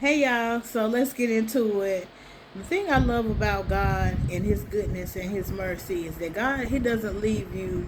Hey y'all, so let's get into it. The thing I love about God and His goodness and His mercy is that God, He doesn't leave you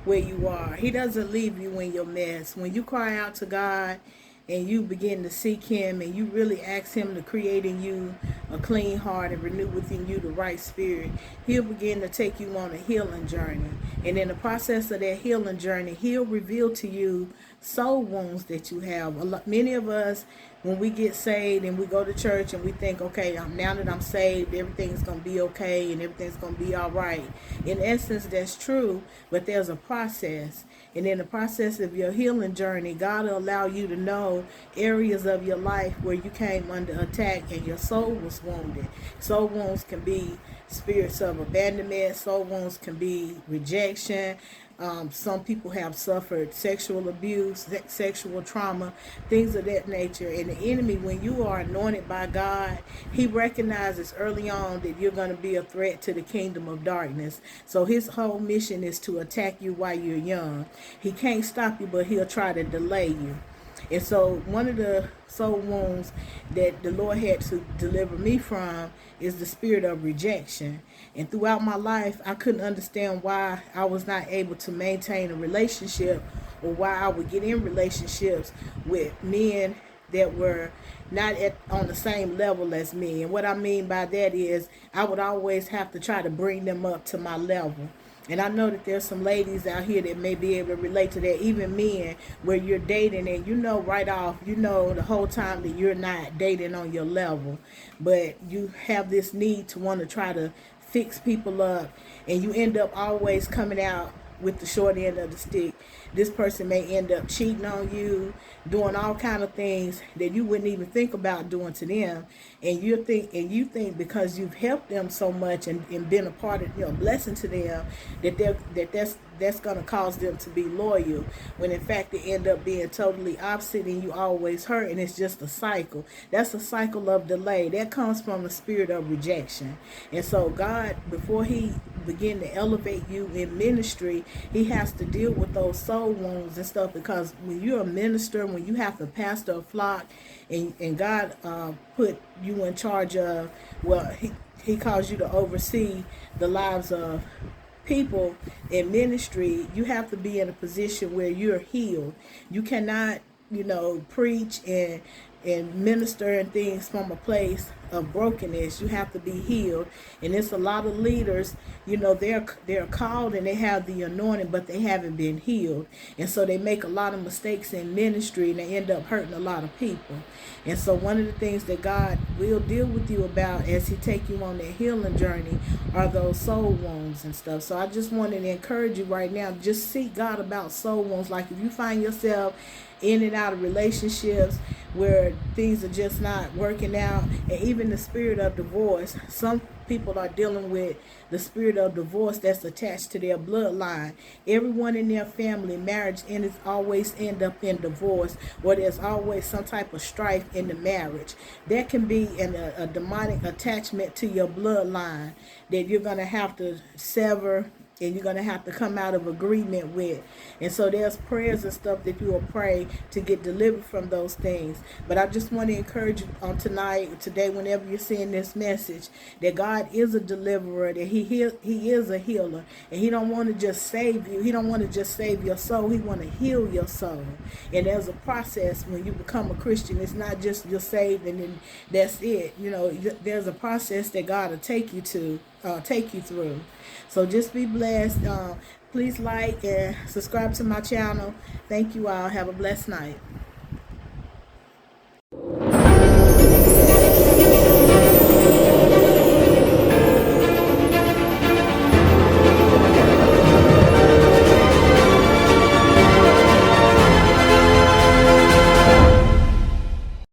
where you are. He doesn't leave you in your mess. When you cry out to God and you begin to seek Him and you really ask Him to create in you a clean heart and renew within you the right spirit, He'll begin to take you on a healing journey. And in the process of that healing journey, He'll reveal to you soul wounds that you have. Many of us, when we get saved and we go to church and we think, okay, now that I'm saved, everything's going to be okay and everything's going to be all right. In essence, that's true, but there's a process. And in the process of your healing journey, God will allow you to know areas of your life where you came under attack and your soul was wounded. Soul wounds can be spirits of abandonment. Soul wounds can be rejection. Some people have suffered sexual abuse, sexual trauma, things of that nature. And the enemy, when you are anointed by God, he recognizes early on that you're going to be a threat to the kingdom of darkness. So his whole mission is to attack you while you're young. He can't stop you, but he'll try to delay you. And so one of the soul wounds that the Lord had to deliver me from is the spirit of rejection. And throughout my life, I couldn't understand why I was not able to maintain a relationship, or why I would get in relationships with men that were not on the same level as me. And what I mean by that is I would always have to try to bring them up to my level. And I know that there's some ladies out here that may be able to relate to that, even men, where you're dating and you know right off, you know the whole time that you're not dating on your level, but you have this need to want to try to fix people up, and you end up always coming out with the short end of the stick. This person may end up cheating on you, doing all kind of things that you wouldn't even think about doing to them, and you think because you've helped them so much and been a part of, blessing to them, that's going to cause them to be loyal, when in fact they end up being totally opposite and you always hurt, and it's just a cycle. That's a cycle of delay that comes from the spirit of rejection. And so God, before he begin to elevate you in ministry, he has to deal with those soul wounds and stuff, because when you're a minister, when you have to pastor a flock, and God put you in charge of, well, he calls you to oversee the lives of people in ministry, you have to be in a position where you're healed. You cannot, preach and minister and things from a place of brokenness. You have to be healed. And it's a lot of leaders, they're called and they have the anointing, but they haven't been healed. And so they make a lot of mistakes in ministry and they end up hurting a lot of people. And so one of the things that God will deal with you about as he take you on that healing journey are those soul wounds and stuff. So I just wanted to encourage you right now, just seek God about soul wounds. Like if you find yourself in and out of relationships where things are just not working out, and even the spirit of divorce, some people are dealing with the spirit of divorce that's attached to their bloodline. Everyone in their family marriage and it's always end up in divorce, or there's always some type of strife in the marriage. That can be a demonic attachment to your bloodline that you're going to have to sever, and you're going to have to come out of agreement with. And so there's prayers and stuff that you will pray to get delivered from those things. But I just want to encourage you on today, whenever you're seeing this message, that God is a deliverer, that he is a healer, and he don't want to just save you. He don't want to just save your soul. He want to heal your soul. And there's a process when you become a Christian. It's not just you're saved and then that's it. There's a process that God will take you through. So just be blessed. Please like and subscribe to my channel. Thank you all. Have a blessed night.